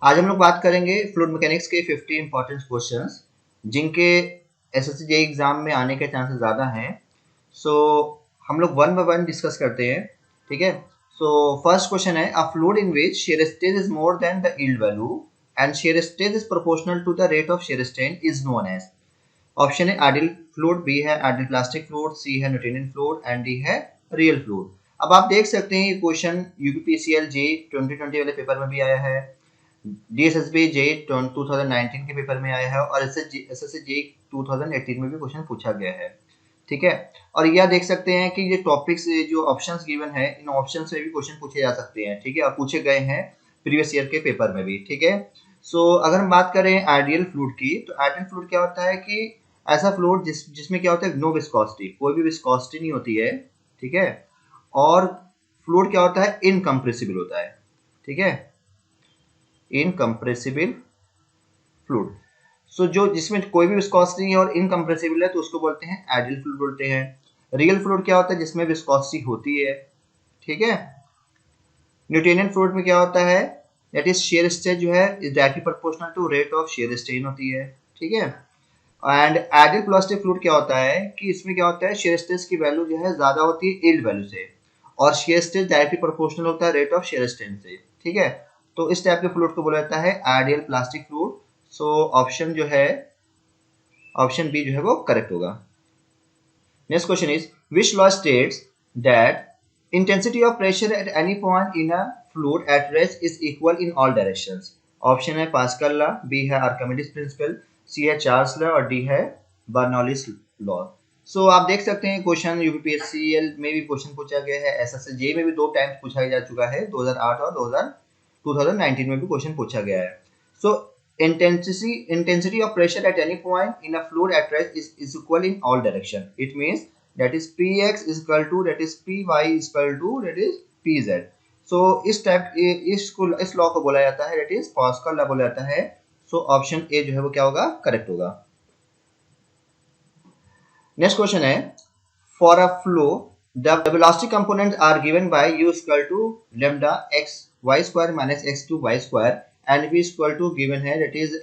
आज हम लोग बात करेंगे फ्लूइड मैकेनिक्स के 50 इंपॉर्टेंट क्वेश्चंस जिनके एसएससी जेईई एग्जाम में आने के चांसेस ज़्यादा हैं। सो हम लोग वन बाय वन डिस्कस करते हैं, ठीक है। सो फर्स्ट क्वेश्चन है, a fluid in which shear stress is more than the yield value and shear stress is proportional to the rate of shear strain is known as. Option है ideal fluid, B है ideal plastic fluid, C है Newtonian fluid and D है real fluid. अब आप देख सकते हैं ये क्वेश्चन यूपीपीसीएल जे 2020 वाले पेपर में भी आया है, डीएसएसबी जे 2019 के पेपर में आया है और एसएससी जे 2018 में भी क्वेश्चन पूछा गया है, ठीक है। और यह देख सकते हैं कि ये टॉपिक्स जो ऑप्शंस गिवन है, इन ऑप्शंस में भी क्वेश्चन पूछे जा सकते हैं, ठीक है, और पूछे गए हैं प्रीवियस ईयर के पेपर में भी, ठीक है। सो अगर हम बात करें आइडियल फ्लूइड की, तो आइडियल फ्लूइड क्या होता है कि ऐसा फ्लूइड जिसमें क्या होता है, नो विस्कोसिटी, कोई भी विस्कोसिटी नहीं होती है, ठीक है। और फ्लूइड क्या होता है, इनकम्प्रेसिबल होता है, ठीक है, इनकम्प्रेसिबल फ्लूइड। सो जो जिसमें कोई भी विस्कोसिटी नहीं है और इनकम्प्रेसिबल है तो उसको बोलते हैं आइडियल फ्लूइड बोलते हैं। रियल फ्लूइड क्या होता है, जिसमें विस्कोसिटी होती है, ठीक है। न्यूटोनियन फ्लूइड में क्या होता है, दैट इज shear stress जो है is directly proportional to rate of shear strain होती है, ठीक है। एंड आइडियल प्लास्टिक फ्लूइड क्या होता है कि इसमें क्या होता है, shear stress की वैल्यू जो है ज्यादा होती है यील्ड वैल्यू से, और shear stress डायरेक्टली प्रोपोर्शनल होता है रेट ऑफ shear strain से, ठीक है। तो इस टाइप के फ्लूइड को बोला जाता है ideal plastic fluid. So option जो है, ऑप्शन बी जो है वो करेक्ट होगा। Next question is, which law states that intensity of pressure at any point in a fluid at rest is equal in all directions। Option है pascal law, B है Archimedes principal, सी है Charles law और D है Bernoulli's law. सो आप देख सकते हैं question यूपीपीएससीएल में भी क्वेश्चन पूछा गया है, एसएससी में भी 2 टाइम्स पूछा जा चुका है, 2008 और 2019 में भी क्वेश्चन पूछा गया है। सो intensity of pressure at any point in a fluid at rest is equal in all direction। It means that is px is equal to, that is py is equal to, that is pz। so इस law को बोला जाता है, that is pascal law बोला जाता है। So option A जो है वो क्या होगा, करेक्ट होगा। नेक्स्ट क्वेश्चन है, for a flow the velocity components are given by u equal to lambda x y square minus x2 y square and v equal to given है, that is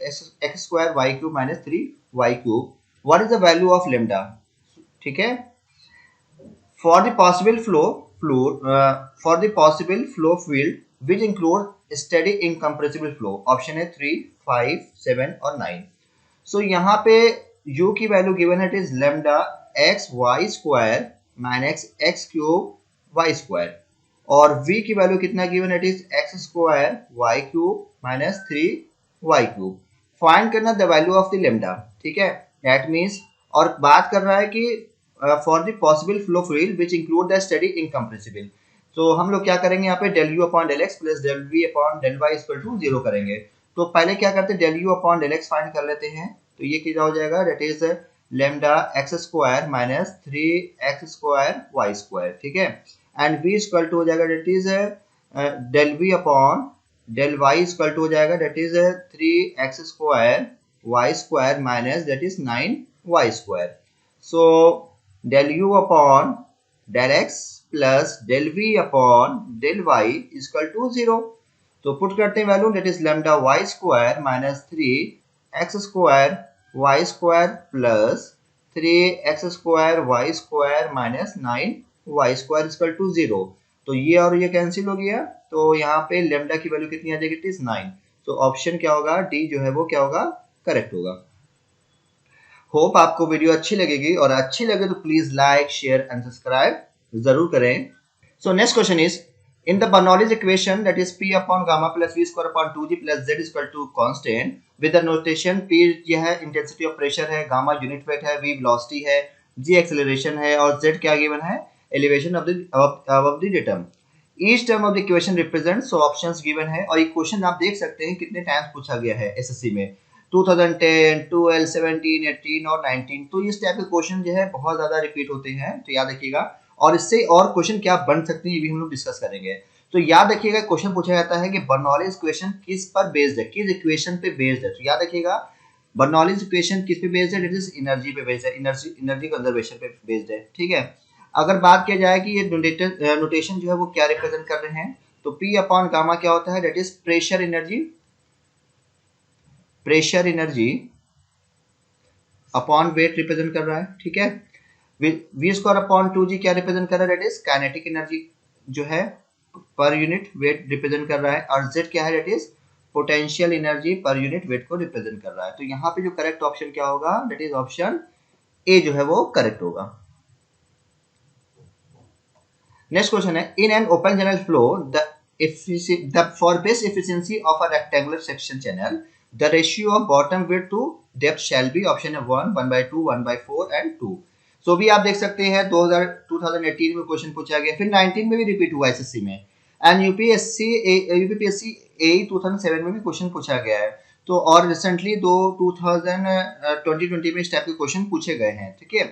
x square y cube minus 3y cube. What is the value of lambda, ठीक है। For the possible for the possible flow field which include steady incompressible flow, option है 3, 5, 7 और 9। सो यहाँ पे u की value given है, it is lambda x y square minus x cube y square, और v की वैल्यू कितना गिवन है, it is x square y cube minus 3y cube. Find करना the value of the lambda, ठीक है, that means, और बात कर रहा है कि for the possible flow field which include the study incompressible. तो हम लोग क्या करेंगे यहाँ पे, del you upon del x plus del we upon del Y equal to 0 करेंगे। तो पहले क्या करते हैं, del you upon del X find कर लेते हैं। तो ये क्या हो जाएगा, that is lambda X square minus 3x square Y square, ठीक है। एंड v इक्वल टू हो जाएगा, that is del we upon del Y equal to हो जाएगा, that is 3x square Y square minus that is 9y square. So del u upon del x plus del v upon del y is equal to 0। तो put करते हैं value, that is lambda y square minus 3x square y square plus 3x square y square minus 9y square is equal to 0। तो ये और ये cancel हो गया, तो यहाँ पे लैम्डा की वैल्यू कितनी आ जाएगी, इट इज 9। तो ऑप्शन क्या होगा, डी जो है वो क्या होगा, करेक्ट होगा। होप आपको वीडियो अच्छी लगेगी, और अच्छी लगे तो please like share and subscribe जरूर करें। So next question is, in the Bernoulli's equation that is p upon gamma plus v square upon 2g plus z equal to constant with the notation, p यह है intensity of pressure है, gamma unit weight है, v velocity है, g acceleration है और z क्या given है, elevation of the above the datum. Each term of the equation represent, so options given है, और ये क्वेश्चन आप देख सकते हैं कितने टाइम्स पूछा गया है एसएससी में, 2010, 12, 17, 18 और 19। तो इस टाइप के क्वेश्चन जो है बहुत ज्यादा रिपीट होते हैं, तो याद रखिएगा। और इससे और क्वेश्चन क्या बन सकते हैं ये भी हम लोग डिस्कस करेंगे। तो याद रखिएगा, क्वेश्चन पूछा जाता है कि बर्नौलीज इक्वेशन किस पर बेस्ड है, किस इक्वेशन पे बेस्ड है। तो याद रखिएगा, बर्नौलीज इक्वेशन किस पे बेस्ड है, इट इज एनर्जी पे बेस्ड है, एनर्जी कंजर्वेशन पे बेस्ड है, ठीक है। अगर बात किया जाए कि ये नोटेशन जो है वो क्या रिप्रेजेंट कर रहे हैं, तो P अपॉन गामा क्या होता है, that is pressure energy, pressure energy upon weight represent कर रहा है, ठीक है। वी स्क्वायर अपॉन 2g क्या रिप्रेजेंट कर रहा है, दैट इज काइनेटिक एनर्जी जो है पर यूनिट वेट रिप्रेजेंट कर रहा है, और z क्या है, that is potential energy per unit weight को रिप्रेजेंट कर रहा है। तो यहाँ पे जो करेक्ट ऑप्शन क्या होगा, दैट इज ऑप्शन ए जो है वो करेक्ट होगा। नेक्स्ट क्वेश्चन है, in an open channel flow the for best efficiency of a rectangular section channel the ratio of bottom width to depth shall be, option है 1, 1/2, 1/4 and 2। सो भी आप देख सकते हैं 2018 में क्वेश्चन पूछा गया, फिर 19 में भी रिपीट हुआ एसएससी में, एंड यूपीपीएससी ए 2007 में भी क्वेश्चन पूछा गया है। तो और रिसेंटली 2020 में इस टाइप के क्वेश्चन पूछे गए हैं, ठीक है।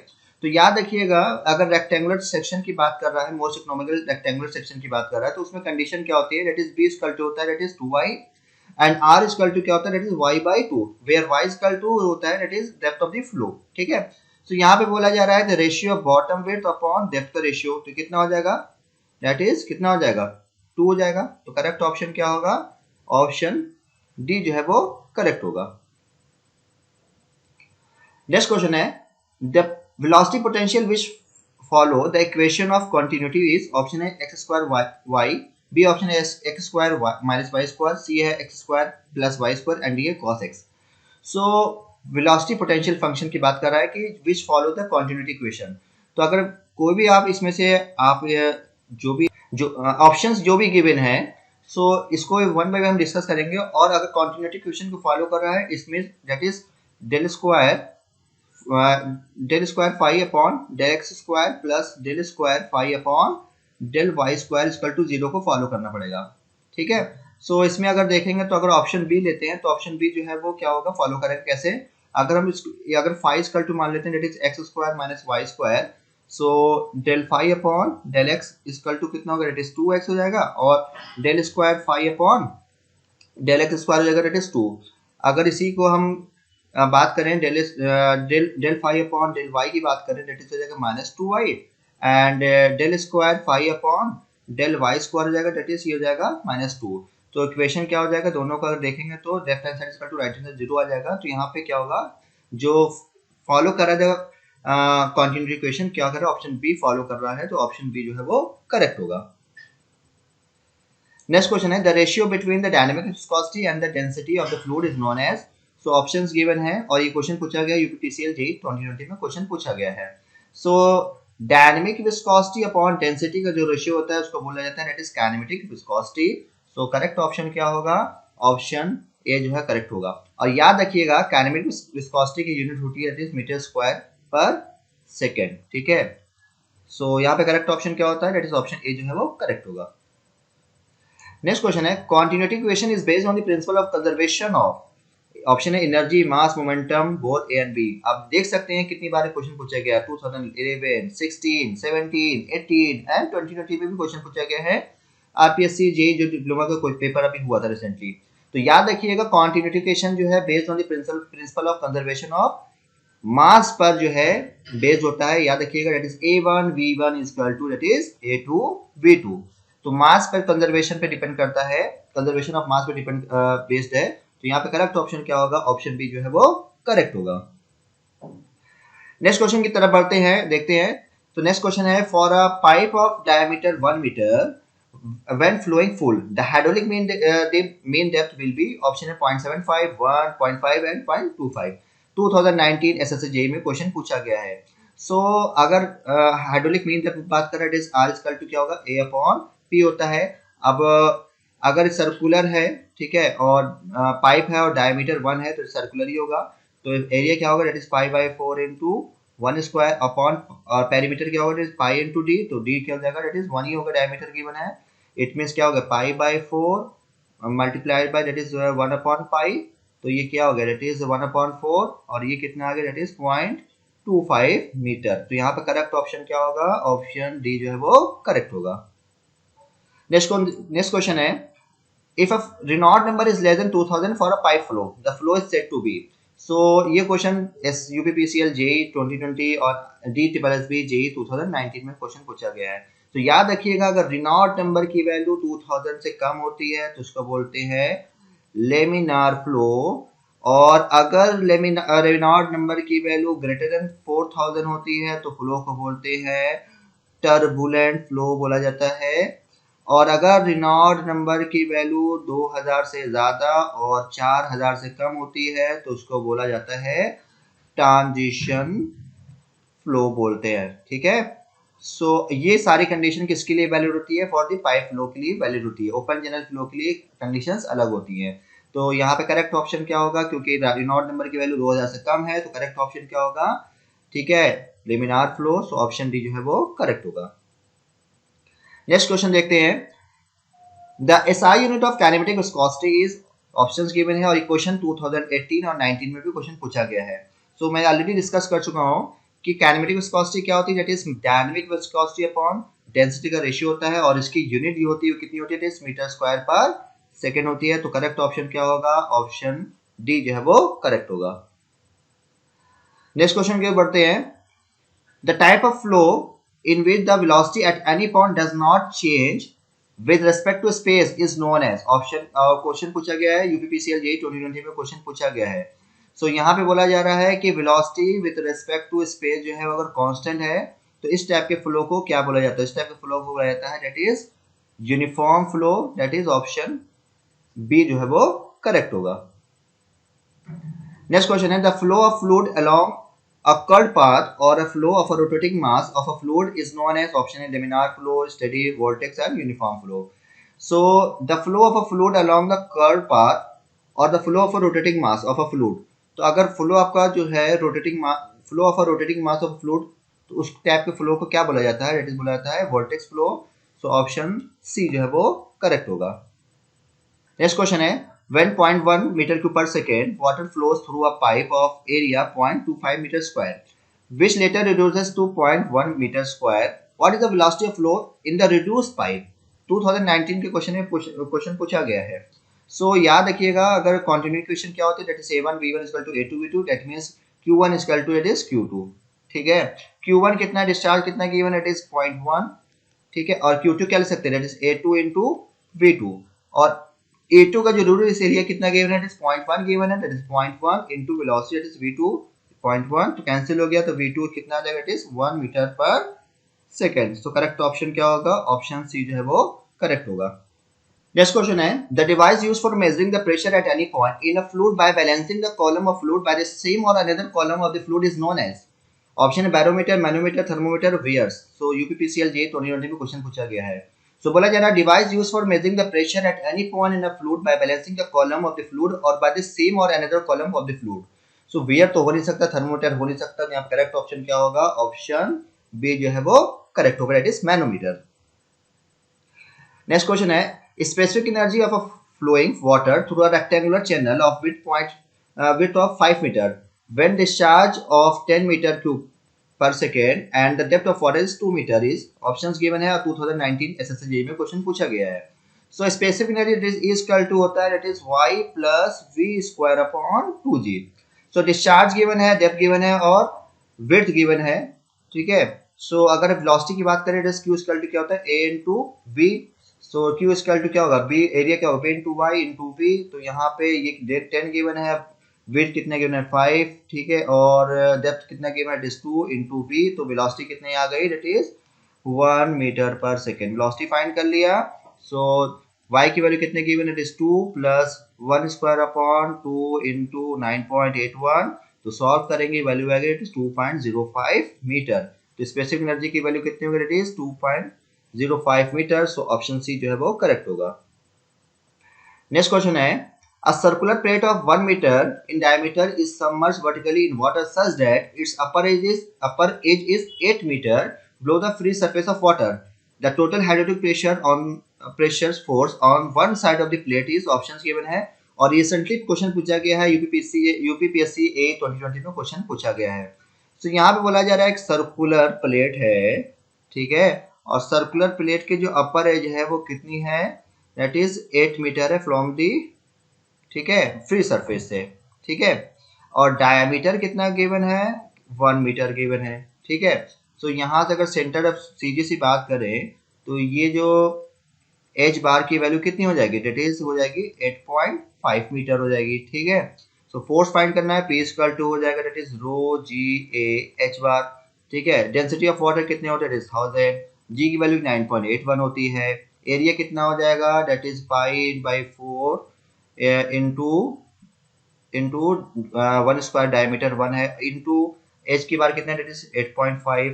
तो याद रखिएगा, अगर रेक्टेंगुलर सेक्शन की बात कर रहा है, मोस्ट इकोनॉमिकल रेक्टेंगुलर सेक्शन की बात कर रहा है, तो उसमें कंडीशन क्या होती है, that is B equal to होता है that is 2y, and r equal to क्या होता है, that is y/2, where y equal to होता है that is depth of the flow, ठीक है। तो यहाँ पे बोला जा रहा है the ratio of bottom width upon depth का रेशियो, तो कितना हो जाएगा, दैट इज कितना हो जाएगा, 2 हो जाएगा। तो करेक्ट ऑप्शन क्या होगा, ऑप्शन डी जो है वो करेक्ट होगा। नेक्स्ट क्वेश्चन है, the velocity potential which follow the equation of continuity is, option है x square y, B option है x square minus Y square, C है x square plus Y square, and D है cos x। So velocity potential function की बात कर रहा है कि which follow the continuity equation. तो अगर कोई भी आप इसमें से आप जो ऑप्शंस जो भी गिवन है, सो इसको वन बाय वन हम डिस्कस करेंगे। और अगर कंटिन्यूटी इक्वेशन को फॉलो कर रहा है, इसमें that is del square phi upon del X square plus del square phi upon del Y square equal to 0 को फॉलो करना पड़ेगा, ठीक है। सो इसमें अगर देखेंगे तो अगर ऑप्शन बी लेते हैं, तो ऑप्शन बी जो है वो क्या होगा, फॉलो करेंगे कैसे, अगर हम अगर फाई इक्वल टू मान लेते हैं that is X square minus Y square, so del phi upon del X equal to कितना होगा, दैट इज 2x हो जाएगा, और del square phi upon del X square हो जाएगा, दैट इज 2। अगर इसी को हम बात करें del phi upon del Y की बात करें, दैट इज हो जाएगा -2y, and del square phi upon del Y square हो जाएगा, दैट इज ये हो जाएगा -2। तो इक्वेशन क्या हो जाएगा, दोनों का अगर देखेंगे तो left hand side equal to right hand side 0 आ जाएगा। तो यहाँ पे क्या होगा, जो फॉलो कर रहा है कंटिन्यूटी इक्वेशन क्या कर रहा है, ऑप्शन बी फॉलो कर रहा है, तो ऑप्शन बी जो है वो करेक्ट होगा। नेक्स्ट क्वेश्चन है, the ratio between the dynamic viscosity and the density of the fluid is known as. So options given है, और ये क्वेश्चन पूछा गया यूपीटीसीएल जेईई 2020 में क्वेश्चन पूछा गया है। सो डायनामिक विस्कोसिटी अपॉन डेंसिटी का जो रेशियो होता है उसको बोला जाता है that is kinematic viscosity. So correct option क्या होगा, ऑप्शन ए जो है करेक्ट होगा। और याद रखिएगा, काइनेमेटिक विस्कोसिटी की यूनिट होती है दैट इज मीटर स्क्वायर पर सेकेंड, ठीक है। सो यहाँ पे करेक्ट ऑप्शन क्या होता है, दैट इज ऑप्शन ए जो है वो करेक्ट होगा। नेक्स्ट क्वेश्चन है, continuity equation is based on the principle of conservation of, option है energy mass momentum both A and B. आप देख सकते हैं कितनी बार क्वेश्चन पूछा गया, 2011, 16, 17, 18 एंड 2020 में भी क्वेश्चन पूछा गया है। आरपीएससी जेईई जो डिप्लोमा का कोई पेपर अभी हुआ था रिसेंटली। तो याद रखिएगा, कंटिन्यूटी इक्वेशन जो है based on the principle of conservation of mass पर जो है बेस्ड होता है। याद रखिएगा, that is a1 v1 is equal to that is a2 v2। तो मास पर कंजर्वेशन पे डिपेंड करता है, कंजर्वेशन ऑफ मास पे डिपेंड बेस्ड है। तो यहाँ पे करेक्ट ऑप्शन क्या होगा, ऑप्शन बी जो है वो करेक्ट होगा। नेक्स्ट क्वेश्चन की तरफ बढ़ते हैं, देखते हैं। तो नेक्स्ट क्वेश्चन है, for a pipe of diameter 1 metre when flowing full the hydraulic mean depth will be, option है 0.75, 1, 0.5 एंड 0.25। 2019 एसएससी जेईई में क्वेश्चन पूछा गया है। सो अगर हाइड्रोलिक मीन डेप्थ बात करें, it is R equal to क्या होगा, ए अपॉन पी होता है। अब अगर सर्कुलर है, ठीक है, और पाइप है और डायमीटर 1 है, तो सर्कुलर ही होगा। तो एरिया क्या होगा, that is π/4 into 1 square upon, और पेरीमीटर क्या होगा, that is pi into D. तो डी क्या हो जाएगा, दैट इज 1 ही होगा, डायमीटर गिवन है। इट मीन्स क्या होगा, π/4 multiplied by that is 1 upon pi. तो ये क्या हो गया, दैट इज 1/4, और ये कितना आ गया, दैट इज 0.25 मीटर। तो यहाँ पे करेक्ट ऑप्शन क्या होगा, ऑप्शन डी जो है वो करेक्ट होगा। नेक्स्ट क्वेश्चन है, if a Reynold number is less than 2000 for a pipe flow the flow is said to be. So ये क्वेश्चन एस यूपीपीसीएल जेईई 2020 और DSSB जेईई 2019 में क्वेश्चन पूछा गया है। तो याद रखिएगा, अगर रेनॉल्ड नंबर की वैल्यू 2000 से कम होती है तो उसको बोलते हैं लेमिनार फ्लो, और अगर रेनॉल्ड नंबर की वैल्यू ग्रेटर देन 4000 होती है तो फ्लो को बोलते हैं टर्बुलेंट फ्लो बोला जाता है। और अगर रेनॉल्ड नंबर की वैल्यू 2000 से ज्यादा और 4000 से कम होती है तो उसको बोला जाता है ट्रांजिशन फ्लो बोलते हैं। ठीक है, सो ये सारी कंडीशन किसके लिए वैलिड होती है? फॉर द पाइप फ्लो के लिए वैलिड होती है। ओपन चैनल फ्लो के लिए कंडीशंस अलग होती हैं। तो यहाँ पे करेक्ट ऑप्शन क्या होगा? क्योंकि रेनॉल्ड नंबर की वैल्यू 2000 से कम है तो करेक्ट ऑप्शन क्या होगा? ठीक है, laminar flow. So option D जो है वो करेक्ट होगा। नेक्स्ट क्वेश्चन देखते हैं। The SI unit of kinematic viscosity is, options given है और ये क्वेश्चन 2018 और 19 में भी क्वेश्चन पूछा गया है। सो मैं ऑलरेडी डिस्कस कर चुका हूँ कि काइनेमेटिक विस्कोसिटी क्या होती है, that is dynamic viscosity upon density का रेशियो होता है और इसकी यूनिट जो होती है कितनी होती है? इट इज मीटर स्क्वायर पर सेकेंड होती है। तो करेक्ट ऑप्शन क्या होगा? ऑप्शन डी जो है वो करेक्ट होगा। नेक्स्ट क्वेश्चन की ओर बढ़ते हैं। The type of flow in which the velocity at any point does not change with respect to space is known as, option question पूछा गया है यूपीपीसीएल जेईई 2020 में क्वेश्चन पूछा गया है। सो यहाँ पे बोला जा रहा है कि velocity with respect to space जो है अगर कांस्टेंट है तो इस टाइप के फ्लो को क्या बोला जाता है? इस टाइप के फ्लो को बोला जाता है that is uniform flow. That is option B जो है वो करेक्ट होगा। नेक्स्ट क्वेश्चन है, the flow of fluid along a curved path or a flow of a rotating mass of a fluid is known as, option A laminar flow, steady, vortex and uniform flow. So the flow of a fluid along the curved path or the flow of a rotating mass of a fluid, तो अगर flow आपका जो है rotating flow of a rotating mass of fluid तो उस type के flow को क्या बोला जाता है? दैट इज बोला जाता है vortex flow. So option C जो है वो करेक्ट होगा। नेक्स्ट क्वेश्चन है, when 0.1 meter cube per second water flows through a pipe of area 0.25 meter square which later reduces to 0.1 meter square, what is the velocity of flow in the reduced pipe? 2019 के question में question पूछा गया है। सो याद रखिएगा अगर continuity equation क्या होती है? That is a1 v1 a2 v2, that means q1 it is q2। ठीक है, q1 कितना है, डिस्चार्ज कितना गिवन है? It is 0.1। ठीक है, और q2 क्या ले सकते हैं? That is a2 into v2 और A2 का जो रूट एरिया कितना गिवन है? इट इज 0.1 गिवन है। That is 0.1 into velocity that is v2 0.1 तो कैंसिल हो गया तो v2 कितना आ जाएगा? इट इज 1 metre per second. So correct option क्या होगा? ऑप्शन सी जो है वो करेक्ट होगा। नेक्स्ट क्वेश्चन है, the device used for measuring the pressure at any point in a fluid by balancing the column of fluid by the same और another column of the fluid is known as, option है barometer, manometer, thermometer, weirs. So UPPCL JEE 2020 में question पूछा गया है। So बोला जा रहा है device used for measuring the pressure at any point in a fluid by balancing the column of the fluid और बाय द सेम और another column of the fluid. So where तो हो नहीं सकता, थर्मोमीटर हो नहीं सकता, यहाँ करेक्ट ऑप्शन क्या होगा? ऑप्शन बी जो है वो करेक्ट होगा, that is manometer. Next question है, specific energy of a flowing water through a rectangular channel of width of 5 meter when discharge of 10 meter cube per second and the depth of water is 2 meter is, options given है 2019 SSC JEE में question पूछा गया है। So specific energy is equal to होता है that is y plus v square upon 2g। So discharge given है, depth given है और विड्थ गिवन है। ठीक है, सो अगर वेलोसिटी की बात करें तो q इक्वल टू क्या होता है? a into v। So q equal to क्या होगा? b एरिया क्या होगा? b into y into v। तो यहाँ पे ये 10 गिवन है, विड्थ कितना गिवन है? 5। ठीक है, और डेप्थ कितना गिवन है? It is 2 into v। तो वेलोसिटी कितनी आ गई? दैट इज 1 मीटर पर सेकेंड। वेलोसिटी फाइंड कर लिया। सो y की वैल्यू कितने गिवन है? It is 2 plus 1 square upon 2 into 9.81। तो सॉल्व करेंगे, वैल्यू आ गई इट इज 2.05 मीटर। तो स्पेसिफिक एनर्जी की वैल्यू कितनी होगी? It is 2.05 metre. So option C जो है वो करेक्ट होगा। नेक्स्ट क्वेश्चन है, a circular plate of 1 meter in diameter is submerged vertically in water such that its upper edge is 8 meter below the free surface of water. The total hydraulic pressure force on one side of the plate is, options given है और recently question पूछा गया है UPPSC ए 2020 में question पूछा गया है। तो यहाँ पे बोला जा रहा है एक सर्कुलर प्लेट है। ठीक है, और सर्कुलर प्लेट के जो अपर एज है वो कितनी है? दैट इज 8 मीटर है फ्रॉम दी, ठीक है, फ्री सरफेस से। ठीक है, और डायमीटर कितना गिवन है? 1 मीटर गिवन है। ठीक है, तो यहाँ से अगर सेंटर ऑफ सीधी सी बात करें तो ये जो एच बार की वैल्यू कितनी हो जाएगी? डेट इज हो जाएगी 8.5 मीटर हो जाएगी। ठीक है, तो फोर्स फाइंड करना है, P इक्वल टू हो जाएगा that is rho G A H bar, ठीक है। डेंसिटी ऑफ वाटर कितने होते हैं, 1000, जी की वैल्यू 9.81 होती है। एरिया कितना हो जाएगा, दैट इज पाई/4 इंटू इंटू 1 स्क्वायर डायमीटर 1 है, इंटू एच की बार कितना है, दैट इज 8.5।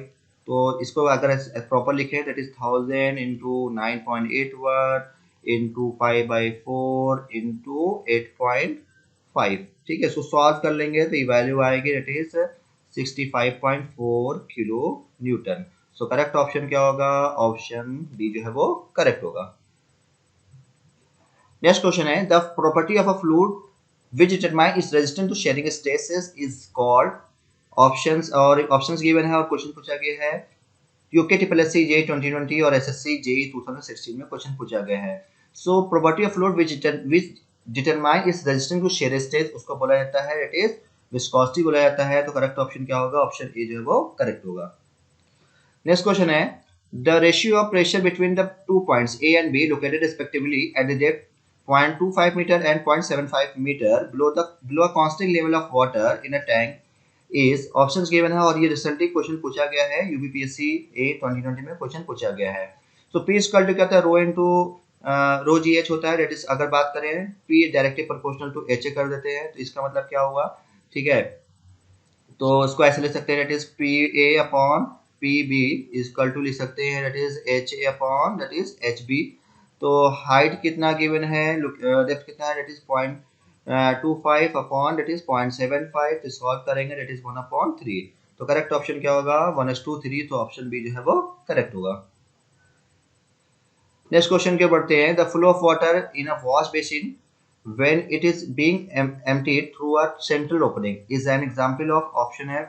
तो इसको अगर प्रॉपर लिखें दैट इज 1000 इंटू 9.81 इंटू पाई/4 इंटू 8.5, ठीक है। इसको सॉल्व कर लेंगे तो ये वैल्यू आएगी that is 65.4 kilo Newton. So correct option क्या होगा, ऑप्शन बी जो है वो करेक्ट होगा। नेक्स्ट क्वेश्चन है the property of a fluid which determine its resistance to shearing stresses is called, options और ऑप्शंस गिवन है और क्वेश्चन पूछा गया है। यूके TSSC JEE 2020 और SSC JEE 2016 में क्वेश्चन पूछा गया है। So property of fluid which determine its resistance to shear stress, उसको बोला जाता है इट इज विस्कोसिटी बोला जाता है। तो करेक्ट ऑप्शन क्या होगा, ऑप्शन ए जो है वो करेक्ट होगा। नेक्स्ट क्वेश्चन है the ratio of pressure between the two points A and be located respectively at the depth 0.25 meter and 0.75 meter below a constant level of water in a tank is, options given है और ये recently question पूछा गया है UPPSC ए 2020 में question पूछा गया है। सो पी इक्वल टू क्या होता है, रो इनटू रो जी एच होता है। दैट इज अगर बात करें P directly proportional to H कर देते हैं, तो इसका मतलब क्या हुआ, ठीक है। तो इसको ऐसे लिख सकते हैं that is P A upon P B equal to लिख सकते हैं that is H A upon that is H B. तो हाइट कितना गिवन है, डेप्थ कितना है, that is 0.25 upon that is 0.75। तो सॉल्व करेंगे दैट इज 1/3। तो करेक्ट ऑप्शन क्या होगा, 1:3। तो ऑप्शन बी जो है वो करेक्ट होगा। नेक्स्ट क्वेश्चन के बढ़ते हैं the flow of water in a wash basin when it is being emptied through a central opening is an example of, option है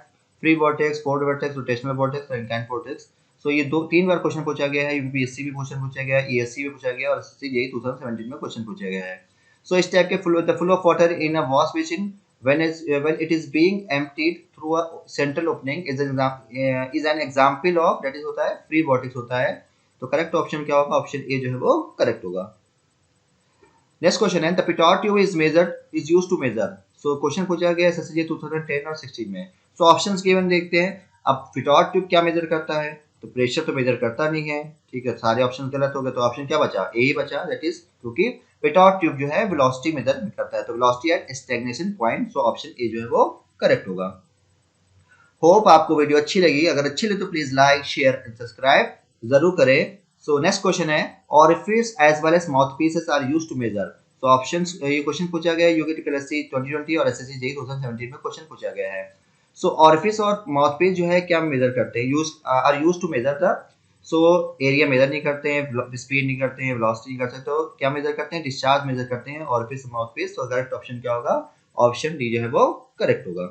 free vortex, forward vortex, rotational vortex और inclined vortex। सो ये तीन बार question पूछा गया है, UPSC भी question पूछा गया है, ईएससी भी पूछा गया है और एसएससी जेईई 2017 में क्वेश्चन पूछा गया है। सो इस टाइप के the flow of water in a wash basin when it is being emptied through a central opening is an example of, that is होता है फ्री vortex होता है। तो करेक्ट ऑप्शन क्या होगा, ऑप्शन ए जो है वो करेक्ट होगा। नेक्स्ट क्वेश्चन है the Pitot tube is used to measure. So question पूछा गया है एसएससी 2010 और 16 में। सो ऑप्शंस गिवन देखते हैं। अब पिटॉट ट्यूब क्या मेजर करता है, तो प्रेशर तो मेजर करता नहीं है, ठीक है। सारे ऑप्शन गलत हो गए, तो ऑप्शन क्या बचा, ए ही बचा, दैट इज क्योंकि पिटॉट ट्यूब जो है वेलोसिटी मेजर करता है, तो velocity at stagnation point. So option A जो है वो करेक्ट होगा। होप आपको वीडियो अच्छी लगी, अगर अच्छी लगी तो please like share and subscribe जरूर करें। सो नेक्स्ट क्वेश्चन है orifice as well as mouthpieces are used to measure। तो ऑप्शंस ये क्वेश्चन पूछा गया है यूके TSSC 2020 और एसएससी जेईई 2017 में क्वेश्चन पूछा गया है। सो orifice और माउथपीस जो है क्या मेजर करते हैं, are used to measure the, so area measure नहीं करते हैं, स्पीड नहीं करते हैं, वेलोसिटी नहीं कर सकते, तो क्या मेजर करते हैं, डिस्चार्ज मेजर करते हैं orifice और माउथपीस। तो करेक्ट ऑप्शन क्या होगा, ऑप्शन डी जो है वो करेक्ट होगा।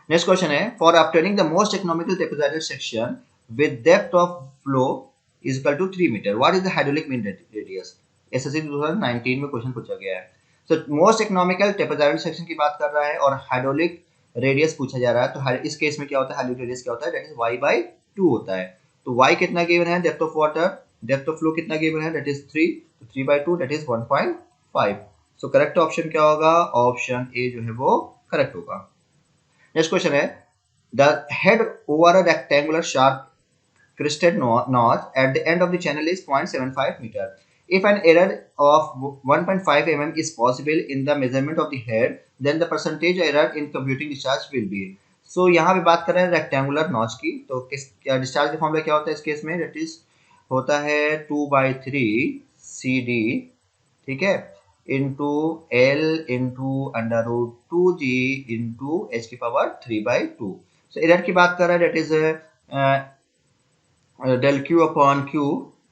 नेक्स्ट क्वेश्चन है for obtaining the most economical trapezoidal section with depth of flow is equal to 3 meter, what is the hydraulic mean radius। SSC 2019 में क्वेश्चन पूछा गया है। सो मोस्ट इकोनॉमिकल ट्रेपेजॉइडल सेक्शन की बात कर रहा है और हाइड्रोलिक रेडियस पूछा जा रहा है। तो इस केस में क्या होता है, हाइड्रोलिक रेडियस क्या होता है, दैट इज y/2 होता है। तो y कितना गिवन है, depth of water, depth of flow कितना गिवन है, दैट इज 3, तो 3/2 that is 1.5। So correct option क्या होगा, ऑप्शन ए जो है वो करेक्ट होगा। नेक्स्ट क्वेश्चन है the head over a rectangular sharp crested notch at the end of the channel is 0.75 meter. If an error of 1.5 mm is possible in the measurement of the head, then the percentage error in computing discharge will be। So यहाँ पे बात कर रहे हैं rectangular notch की, तो किस क्या डिस्चार्ज का फॉर्मूला क्या होता है इस केस में, दैट इज होता है 2/3 CD, ठीक है, into L into √2G into h⁻³ so error की बात कर रहा है, that is del q upon q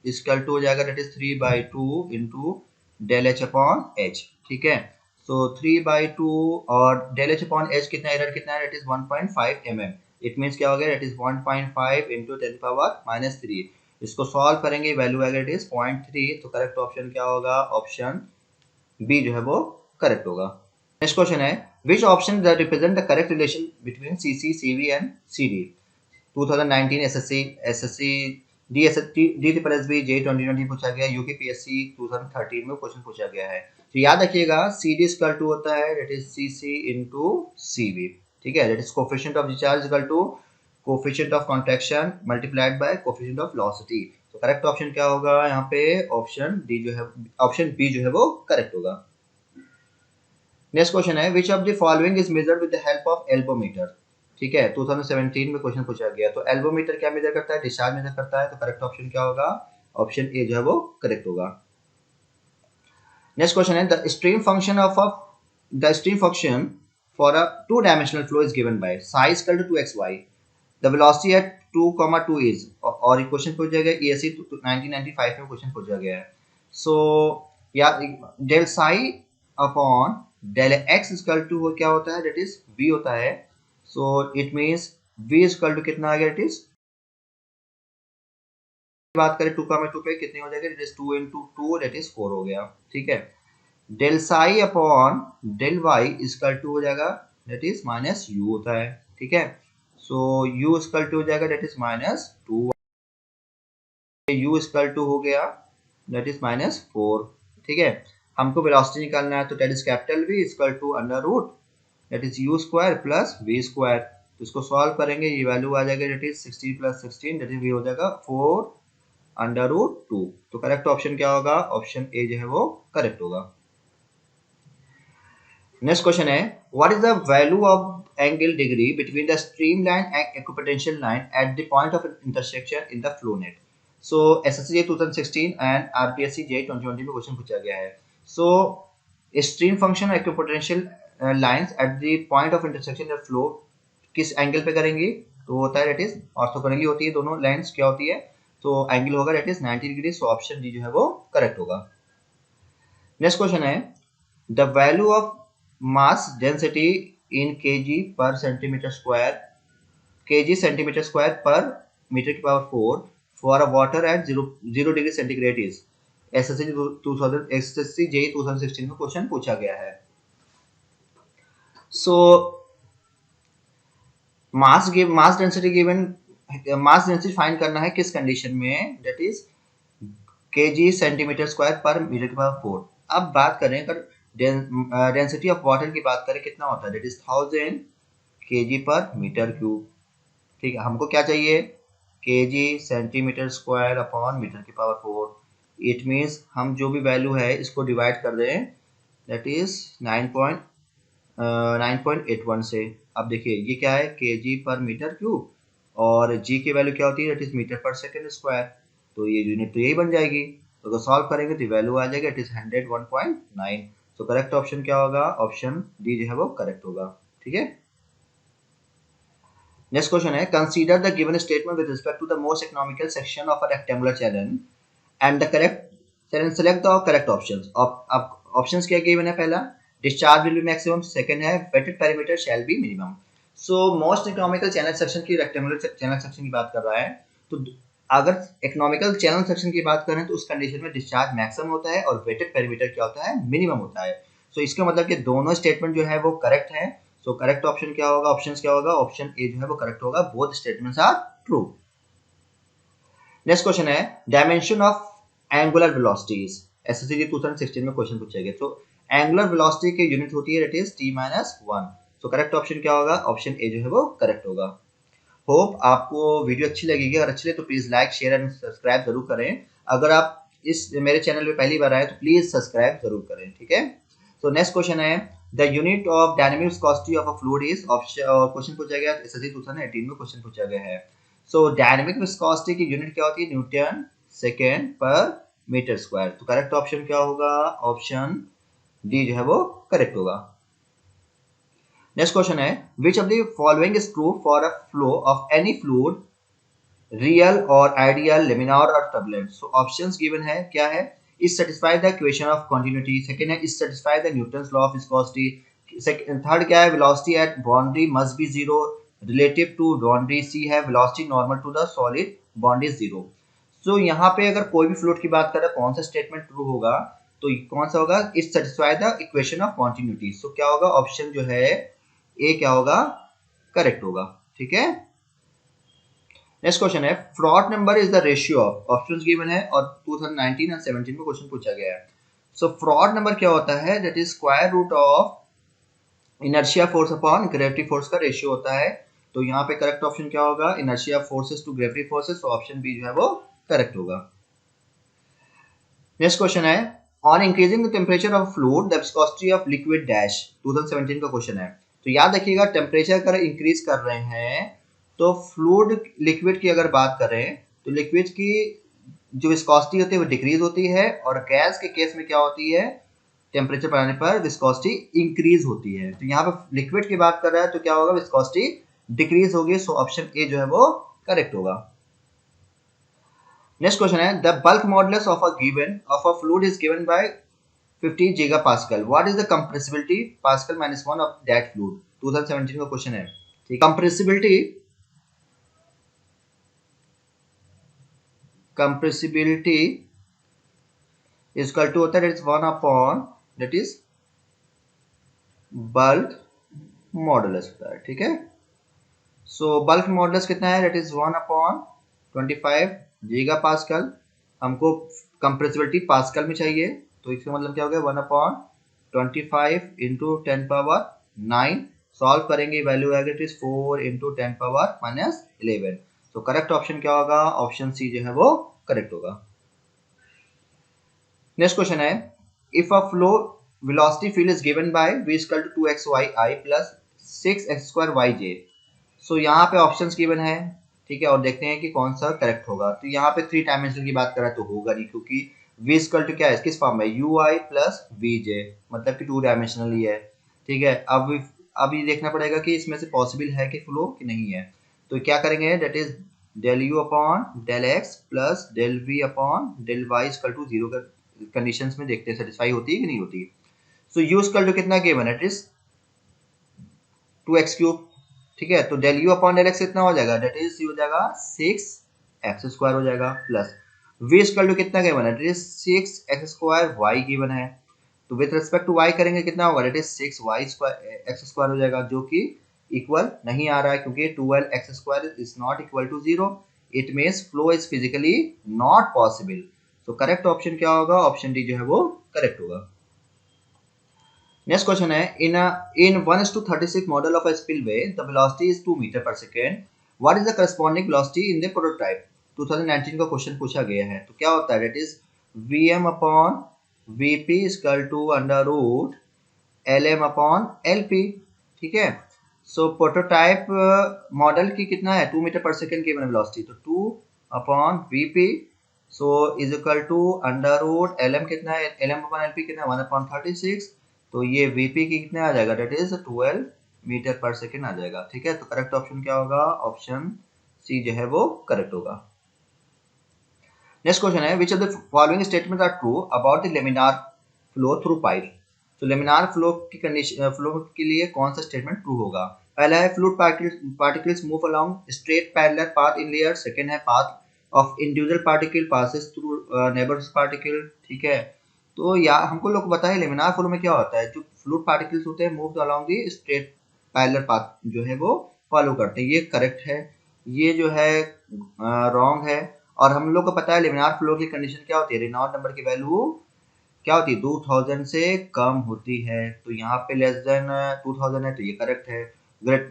equal to हो जाएगा that is 3/2 into del h upon h, ठीक है। सो 3/2 और del h अपॉन h कितना एरर कितना है, that is 1.5 mm। It means क्या हो गया, दैट इज 1.5 इंटू 10⁻³ इसको सॉल्व करेंगे, वैल्यू आएगा दैट इज 0.3। तो करेक्ट ऑप्शन क्या होगा, ऑप्शन बी जो है वो करेक्ट होगा। नेक्स्ट क्वेश्चन है which option represent the correct relation between CC, CV and CD। 2019 SSC DSSB J 2020 पूछा गया, यूकेपीएससी 2013 में क्वेश्चन पूछा गया है। तो याद रखिएगा CD इक्वल टू होता है that is CC into CV, ठीक है, that is coefficient of discharge equal to coefficient of contraction multiplied by coefficient of velocity. तो करेक्ट ऑप्शन क्या होगा यहाँ पे, ऑप्शन डी जो है, ऑप्शन बी जो है वो करेक्ट होगा। नेक्स्ट क्वेश्चन है which of the following is measured with the help of elbow meter, ठीक है, 2017 में क्वेश्चन पूछा गया। तो एल्बोमीटर क्या मेजर करता है, डिस्चार्ज मेजर करता है। तो करेक्ट ऑप्शन क्या होगा, ऑप्शन ए जो है वो करेक्ट होगा। नेक्स्ट क्वेश्चन है the stream function for a two dimensional flow is given by psi equal to 2xy, the velocity at 2, 2 is, और क्वेश्चन पूछा गया ESE 1995 में क्वेश्चन पूछा गया है। सो या del psi upon del X equal to क्या होता है, दैट इज v होता है। So it means v equal to कितना आ गया, इट इज, बात करें 2, 2 पे कितने हो जाएगा, it is 2 into 2 that is 4 हो गया, ठीक है। Del psi upon del Y equal to हो जाएगा दैट इज माइनस u होता है, ठीक है। सो u इक्वल टू हो जाएगा that is -2, u equal to हो गया दैट इज -4, ठीक है। हमको वेलोसिटी निकालना है तो that is capital V equal to under root that is u square plus v square. तो इसको सॉल्व करेंगे, ये वैल्यू आ जाएगा that is 16 plus 16 that is v हो जाएगा 4 अंडर रूट 2। तो करेक्ट ऑप्शन क्या होगा, ऑप्शन ए जो है वो करेक्ट होगा। नेक्स्ट क्वेश्चन है what is the value of angle degree between the stream line and equipotential line at the point of intersection in the flow net. So SSC 2016 and RPSC J 2020 में question पूछा गया है। सो stream function और equipotential lines at the point of intersection in the flow किस angle पे करेंगे, तो होता है दैट इज ऑर्थोगोनली होती है, दोनों लाइंस क्या होती है, तो एंगल होगा that is 90 degree. So option D जो है वो करेक्ट होगा। नेक्स्ट क्वेश्चन है the value of mass density in kg per centimeter square, kg centimeter square per meter की power 4 for a water at 0 degree centigrade is. SSC J 2016 में question पूछा गया है। सो मास डेंसिटी फाइंड करना है किस condition में, that is kg centimetre square पर मीटर की पावर 4। अब बात करें अगर डेंसिटी ऑफ वाटर की बात करें कितना होता है, दैट इज 1000 kg पर मीटर क्यूब, ठीक है। हमको क्या चाहिए, kg centimetre square upon metre की पावर 4। इट मींस हम जो भी वैल्यू है इसको डिवाइड कर दें दैट इज 9.81 से। अब देखिए ये क्या है, kg पर मीटर क्यूब, और g की वैल्यू क्या होती है, दैट इज मीटर पर सेकेंड स्क्वायर। तो ये यूनिट तो यही बन जाएगी। तो अगर सॉल्व करेंगे तो वैल्यू आ जाएगा इट इज 101.9। तो करेक्ट ऑप्शन क्या होगा, ऑप्शन डी जो है वो करेक्ट होगा, ठीक है। नेक्स्ट क्वेश्चन है consider the given statement with respect to the most economical section of a rectangular channel and the correct channel, select the correct options. अब ऑप्शंस क्या गिवन है, पहला discharge will be maximum, second है weighted perimeter shall be minimum. So most economical channel section की, rectangular channel section की बात कर रहा है। तो अगर इकोनॉमिकल चैनल सेक्शन की बात करें तो उस कंडीशन में डिस्चार्ज मैक्सिमम होता है और वेटेड पेरीमीटर क्या होता है, मिनिमम होता है। सो इसका मतलब कि दोनों स्टेटमेंट जो है वो करेक्ट है। सो करेक्ट ऑप्शन क्या होगा, ऑप्शंस क्या होगा, ऑप्शन ए जो है वो करेक्ट होगा, both statements are true. Next question है dimension of angular velocities, SSC 2016 में क्वेश्चन पूछा गया। तो एंगुलर वेलोसिटी की यूनिट होती है that is t-1। So correct option क्या होगा, ऑप्शन ए जो है वो करेक्ट होगा। होप आपको वीडियो अच्छी लगेगी, अगर अच्छी लगे तो please like share and subscribe जरूर करें। अगर आप इस मेरे चैनल पे पहली बार आए तो प्लीज सब्सक्राइब जरूर करें, ठीक है। सो नेक्स्ट क्वेश्चन है the unit of dynamic viscosity of a fluid is, question पूछा गया SSC 2018 में क्वेश्चन पूछा गया है। सो डायनामिक विस्कोसिटी की यूनिट क्या होती है, न्यूटन सेकेंड पर मीटर स्क्वायर। तो करेक्ट ऑप्शन क्या होगा, ऑप्शन डी जो है वो करेक्ट होगा। नेक्स्ट क्वेश्चन है which of the following is true for a flow of any fluid, real और आइडियल, लेमिनार और टर्बुलेंट। सो ऑप्शंस गिवन है क्या है, is satisfy the equation of continuity, second है is satisfy the Newton's law of viscosity, third क्या है velocity at boundary must be zero relative to boundary, C है velocity normal to the solid boundary zero. So यहाँ पे अगर कोई भी fluid की बात करें कौन सा स्टेटमेंट ट्रू होगा, तो कौन सा होगा, is satisfy the equation of continuity. So क्या होगा, ऑप्शन जो है ए क्या होगा, करेक्ट होगा, ठीक है। नेक्स्ट क्वेश्चन है fraud number is the ratio of, options given है और 2019 और 17 में क्वेश्चन पूछा गया है। सो फ्रॉड नंबर क्या होता है, that is square root of inertia force upon gravity force का रेशियो होता है। तो यहाँ पे करेक्ट ऑप्शन क्या होगा, inertia forces to gravity forces, तो ऑप्शन बी जो है वो करेक्ट होगा। नेक्स्ट क्वेश्चन है on increasing the temperature of fluid the viscosity of liquid dash, 2017 का क्वेश्चन है। तो याद रखिएगा टेम्परेचर अगर इंक्रीज कर रहे हैं तो फ्लूइड लिक्विड की अगर बात करें तो लिक्विड की जो विस्कोसिटी होती है वो डिक्रीज होती है, और गैस के केस में क्या होती है, टेम्परेचर बढ़ाने पर विस्कोसिटी इंक्रीज होती है। तो यहाँ पे लिक्विड की बात कर रहा है तो क्या होगा, विस्कोसिटी डिक्रीज होगी। सो ऑप्शन ए जो है वो करेक्ट होगा। नेक्स्ट क्वेश्चन है the bulk modulus of a fluid is given bye 50 giga pascal. What is the compressibility pascal minus 1 of that fluid? 2017 का क्वेश्चन है। ठीक, कंप्रेसिबिलिटी इज इक्वल टू होता है that is 1 upon that is bulk modulus होता है। ठीक है, सो bulk modulus कितना है, that is 1 upon 25 giga pascal. हमको कंप्रेसिबिलिटी पास्कल में चाहिए, तो इसका मतलब क्या हो गया, 1 अपॉन 25 इंटू 10 पावर 9। सॉल्व करेंगे, वैल्यू आएगा it is 4 into 10 power minus 11। तो करेक्ट ऑप्शन क्या होगा, ऑप्शन सी जो है वो करेक्ट होगा। नेक्स्ट क्वेश्चन है if a flow velocity field is given by v equal to 2xyi plus 6x2yj। So यहाँ पे ऑप्शंस गिवन है, ठीक है, और देखते हैं कि कौन सा करेक्ट होगा। तो यहाँ पे 3 डायमेंशन की बात करें तो होगा नहीं, क्योंकि v इक्वल टू क्या है, किस फॉर्म में, ui प्लस vj, मतलब कि 2 डायमेंशनल ही है। ठीक है, अब ये देखना पड़ेगा कि इसमें से पॉसिबल है कि फ्लो कि नहीं है। तो क्या करेंगे, that is del you upon del x plus del we upon del Y equal to 0 का कंडीशंस में देखते हैं सेटिस्फाई होती है कि नहीं होती। सो यू इक्वल टू कितना गिवन है, इट इज 2x क्यूब। ठीक है, तो del you upon del x कितना हो जाएगा, डेट इज हो जाएगा 6x² हो जाएगा, प्लस v इक्वल टू कितना गिवन है, डेट इज 6x² गिवन है। तो विद रिस्पेक्ट टू y करेंगे कितना होगा, डेट इज 6y² हो जाएगा, जो कि इक्वल नहीं आ रहा है क्योंकि 12x² is not equal to 0। It means flow is physically not possible. तो करेक्ट ऑप्शन क्या होगा, ऑप्शन डी जो है वो करेक्ट होगा। नेक्स्ट क्वेश्चन है in 1:36 model of a spillway the velocity is 2 metre पर second, what is the corresponding velocity in the prototype. 2019 का क्वेश्चन पूछा गया है। तो क्या होता है, that is vm upon vp equal to under root lm upon lp। ठीक है, सो प्रोटोटाइप मॉडल की कितना है, 2 मीटर पर सेकेंड की वेलोसिटी, तो 2 upon vp so is equal to under root lm कितना है, lm अपॉन lp कितना है, 1 अपॉन 36। तो ये वीपी की कितने आ जाएगा, डेट इज 12 मीटर पर सेकेंड आ जाएगा। ठीक है, तो करेक्ट ऑप्शन क्या होगा, ऑप्शन सी जो है वो करेक्ट होगा। नेक्स्ट क्वेश्चन है which of the following statement are true about the laminar flow through pipe. तो लेमिनार फ्लो की कंडीशन, फ्लो के लिए कौन सा स्टेटमेंट ट्रू होगा। पहला है fluid particles move along straight parallel path in layer. Second है path of individual particle passes through neighbours particle. ठीक है, तो या हमको लोग पता है लेमिनार फ्लो में क्या होता है, जो फ्लूइड पार्टिकल्स होते हैं move along the straight parallel path जो है वो फॉलो करते हैं, ये करेक्ट है। ये जो है रॉन्ग है। और हम लोग को पता है लेमिनार फ्लो की कंडीशन क्या होती है, रेनॉल्ट नंबर की वैल्यू क्या होती है, 2000 से कम होती है। तो यहाँ पे लेस देन 2000 है तो ये करेक्ट है,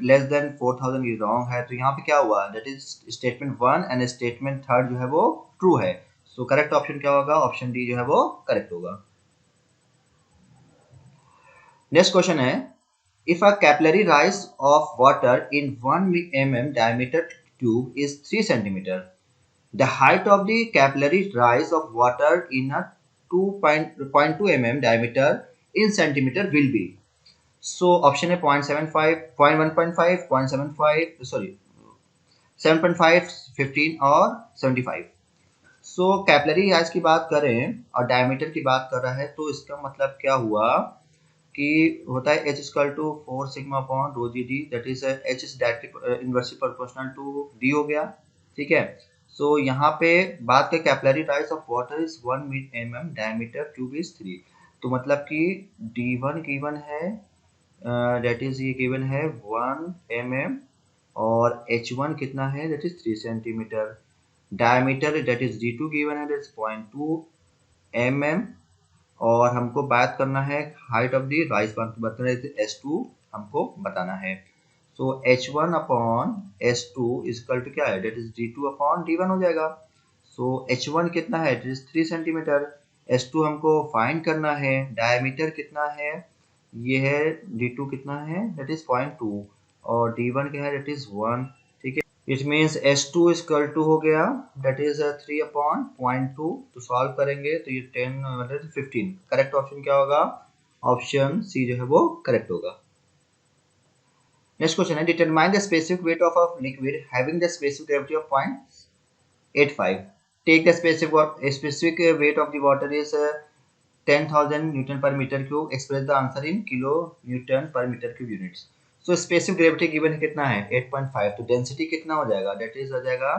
लेस देन 4000 ये रॉन्ग है। तो यहाँ पे क्या हुआ, that is statement 1 and statement 3 जो है वो ट्रू है। सो करेक्ट ऑप्शन क्या होगा, ऑप्शन डी जो है वो करेक्ट होगा। नेक्स्ट क्वेश्चन है if a capillary rise of water in 1 mm diameter tube is 3 centimeter, the height of the capillary rise of water in a 2.2 mm diameter in centimeter will be। so option है 0.75, 0.1.5, 0.75, sorry 7.5, 15 और 75। सो capillary rise की बात करें और diameter की बात कर रहा है, तो इसका मतलब क्या हुआ कि होता है h equal to 4 sigma upon rho g d, that is h is directly inversely proportional to d हो गया। ठीक है, सो यहाँ पे बात के capillary rise of water is 1 mm diameter tube is 3। तो मतलब कि d1 गिवन है, दैट इज ये गिवन है 1 mm और h1 कितना है, that is 3 centimetre. Diameter that is d2 given है, दैट इज 0.2 mm। और हमको बात करना है हाइट ऑफ दी राइस बताना है, s2 हमको बताना है। सो h1 upon s2 equal to क्या है, that is d2 upon d1 हो जाएगा। सो h1 कितना है, दैट इज 3 सेंटीमीटर। s2 हमको फाइंड करना है, डायमीटर कितना है, ये है d2 कितना है, दैट इज 0.2 और d1 क्या है, दैट इज 1। ठीक है, it means S2 equal to हो गया दैट इज 3 अपॉन 0.2। तो सॉल्व करेंगे तो ये 10 मतलब 15। करेक्ट ऑप्शन क्या होगा, ऑप्शन सी जो है वो करेक्ट होगा। नेक्स्ट क्वेश्चन है, determine the specific weight of a liquid having the specific gravity of 0.85। Take the specific weight of the water is 10,000 newton per metre cube. Express the answer in kilo newton per metre cube units. So specific gravity given है कितना है, 8.5। तो density कितना हो जाएगा, that is हो जाएगा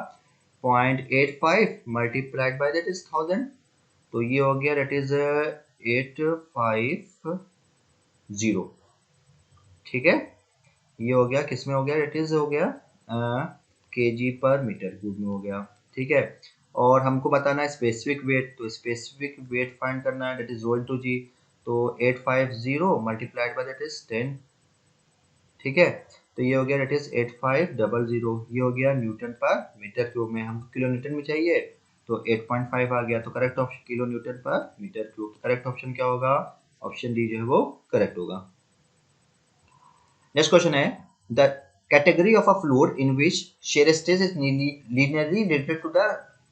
0.85 multiplied by that is 1000। तो ये हो गया दैट इज 850। ठीक है, ये हो गया किस में हो गया, दैट इज हो गया केजी पर मीटर क्यूब में हो गया। ठीक है, और हमको बताना है स्पेसिफिक वेट। तो स्पेसिफिक वेट फाइंड करना है, दैट इज रो इनटू जी। तो 850 मल्टीप्लाइड बाय दैट इज 10। ठीक है, तो ये हो गया दैट इज 8500। ये हो गया न्यूटन पर मीटर क्यूब में, हमको किलो न्यूटन में चाहिए तो 8.5 आ गया। तो correct option kilo newton per metre cube. Correct option क्या होगा, ऑप्शन डी जो है वो करेक्ट होगा। नेक्स्ट क्वेश्चन है, the category of a fluid in which shear stress is linearly related to the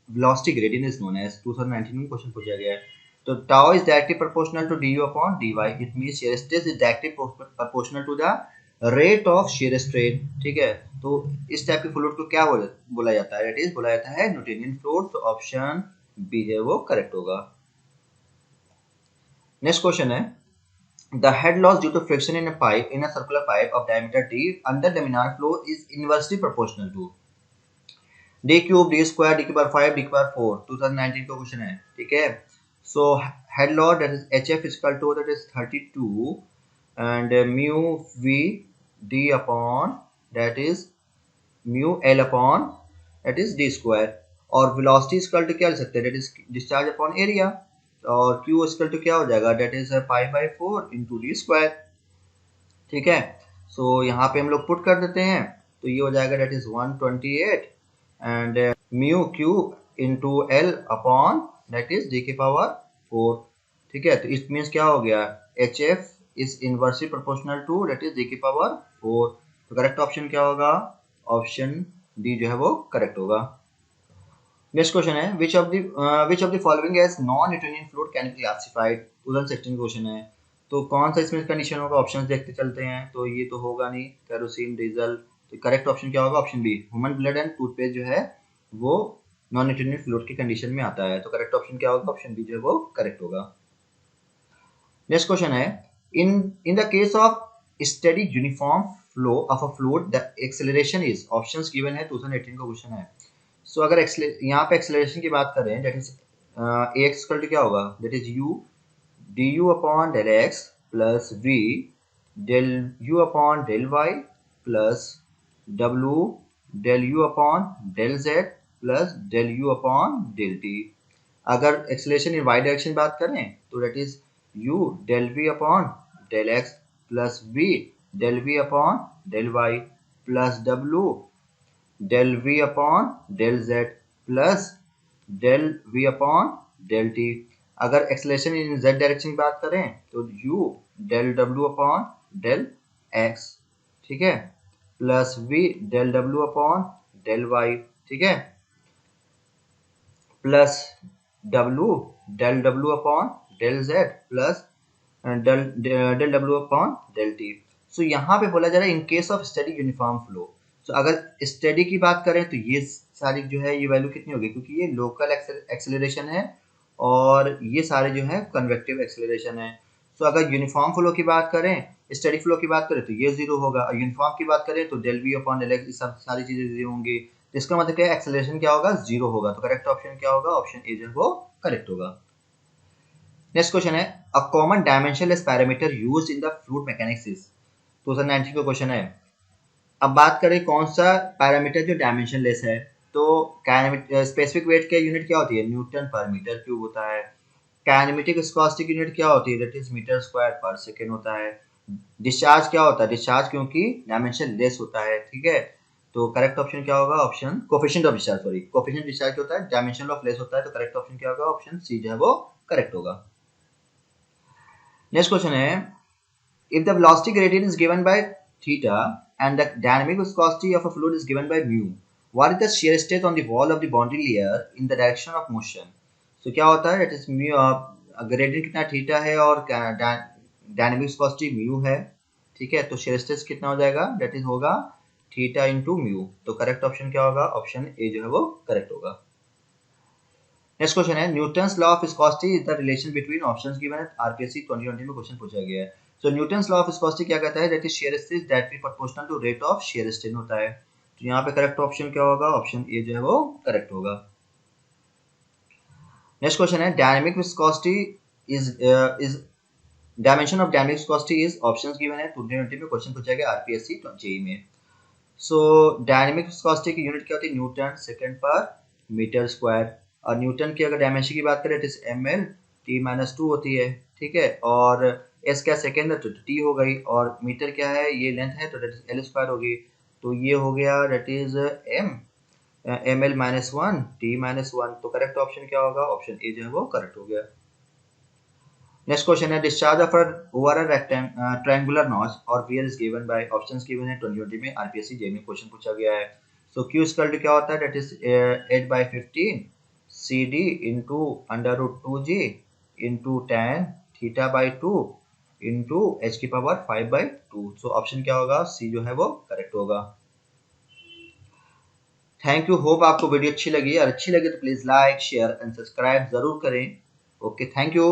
velocity gradient is known as। 2019 में question पूछा गया है। तो tau is directly proportional to du upon dy। it means shear stress is directly proportional to the rate of shear strain। ठीक है, तो इस type के फ्लूइड को क्या बोला जाता है, दैट इज बोला जाता है न्यूटोनियन फ्लूइड। तो ऑप्शन बी है वो करेक्ट होगा। नेक्स्ट क्वेश्चन है, the head loss due to friction in a circular pipe of diameter d under laminar flow is inversely proportional to d cube d square d की power 5 d की power 4। 2019 का question है। ठीक है, so head loss that is hf is equal to that is 32 and mu v d upon that is mu l upon that is d square। और velocity is equal to क्या ले सकते हैं, that is discharge upon area। और q is equal to क्या हो जाएगा, that is pi by 4 into d square। ठीक है, सो यहाँ पे हम लोग पुट कर देते हैं तो ये हो जाएगा that is 128 and mu q into L upon that is D की पावर 4। ठीक है, तो इट मीन्स क्या हो गया, h f is inversely proportional to that is D की पावर 4। तो करेक्ट ऑप्शन क्या होगा, ऑप्शन डी जो है वो करेक्ट होगा। नेक्स्ट क्वेश्चन है, which of the following as non Newtonian fluid can be classified. 2016 question है। तो कौन सा इसमें कंडीशन होगा, ऑप्शंस देखते चलते हैं। तो ये तो होगा नहीं, केरोसिन डीजल। तो करेक्ट ऑप्शन क्या होगा, option B. Human blood and toothpaste जो है वो नॉन न्यूटोनियन फ्लूइड की कंडीशन में आता है। तो करेक्ट ऑप्शन क्या होगा, ऑप्शन बी जो है वो करेक्ट होगा। नेक्स्ट क्वेश्चन है, in the case of steady uniform flow of a fluid the acceleration is. Options given है, 2018 का क्वेश्चन है। सो अगर यहाँ पे एक्सेलरेशन की बात करें, that is a x equal to क्या होगा, that is u d u upon del x plus we del you upon del y plus W del you upon del Z plus del you upon del T. अगर acceleration in y direction बात करें तो that is u del we upon del x plus we del we upon del y plus W del we upon del Z plus del we upon del T. अगर acceleration in Z direction की बात करें तो U del W upon del X. ठीक है, plus we del W upon del Y. ठीक है, plus W del W upon del Z plus del W upon del T. So यहाँ पे बोला जा रहा है in case of steady uniform flow. So अगर स्टेडी की बात करें तो ये सारी जो है ये वैल्यू कितनी होगी, क्योंकि ये लोकल एक्सेलरेशन है और ये सारे जो है कन्वेक्टिव एक्सेलरेशन है। सो अगर यूनिफॉर्म फ्लो की बात करें, स्टेडी फ्लो की बात करें तो ये जीरो होगा, और यूनिफॉर्म की बात करें तो del we upon del x सब सारी चीजें जीरो होंगी। तो इसका मतलब क्या है, एक्सेलरेशन क्या होगा, जीरो होगा। तो करेक्ट ऑप्शन क्या होगा, ऑप्शन ए जो है वो करेक्ट होगा। नेक्स्ट क्वेश्चन है, a common dimensionless parameter used in the fluid mechanics is. 2019 का क्वेश्चन है। अब बात करें कौन सा पैरामीटर जो डायमेंशनलेस है, तो स्पेसिफिक वेट का यूनिट क्या होती है, न्यूटन पर मीटर क्यूब होता है। काइनेमेटिक विस्कोसिटी की यूनिट क्या होती है, दैट इज मीटर स्क्वायर पर सेकेंड होता है। डिस्चार्ज क्या होता है, डिस्चार्ज क्योंकि डायमेंशन लेस होता है, ठीक है। तो करेक्ट ऑप्शन क्या होगा, option coefficient of discharge, sorry coefficient discharge क्या होता है, डायमेंशन ऑफ लेस होता है, तो करेक्ट ऑप्शन क्या होगा, ऑप्शन सी जो है वो करेक्ट होगा। नेक्स्ट क्वेश्चन है, if the velocity gradient is given by theta and the dynamic viscosity of a fluid is given by mu, what is the shear stress on the wall of the boundary layer in the direction of motion? So क्या होता है, that is mu, gradient कितना theta है और dynamic viscosity mu है, ठीक है। तो shear stress कितना हो जाएगा, that is होगा थीटा इंटू म्यू। तो करेक्ट ऑप्शन क्या होगा, ऑप्शन ए जो है वो करेक्ट होगा। नेक्स्ट क्वेश्चन है, Newton's law of viscosity is the relation between options given है, आरपीएससी 2020 में क्वेश्चन पूछा गया है। So Newton's law of viscosity क्या कहता है, that is shear stress directly proportional to rate of shear strain होता है। तो यहाँ पे करेक्ट ऑप्शन क्या होगा, ऑप्शन ए जो है वो करेक्ट होगा। नेक्स्ट क्वेश्चन है, dynamic viscosity is dimension of dynamic viscosity is, options given है 2020 में क्वेश्चन पूछा गया आरपीएससी जेईई में। सो डायनेमिक विस्कोसिटी की यूनिट क्या होती है, newton second per metre square. और न्यूटन की अगर डायमेंशन की बात करें तो M L T minus two होती है, ठीक है। और एस क्या सेकेंड है तो टी हो गई, और मीटर क्या है, ये लेंथ है तो डेट इज एल स्क्वायर होगी। तो ये हो गया that is M L minus one T minus one. तो करेक्ट ऑप्शन क्या होगा, ऑप्शन ए जो है वो करेक्ट हो गया। नेक्स्ट क्वेश्चन है, discharge of over a triangular notch और weir is given by, options given है 2020 में आरपीएससी जेईई में क्वेश्चन पूछा गया है। सो क्यू इक्वल टू क्या होता है, that is 8/15 C d into under root 2g into tan theta by 2 into h की पावर 5/2। सो ऑप्शन क्या होगा, सी जो है वो करेक्ट होगा। थैंक यू, होप आपको वीडियो अच्छी लगी, और अच्छी लगी तो please like share and subscribe जरूर करें। Okay, thank you.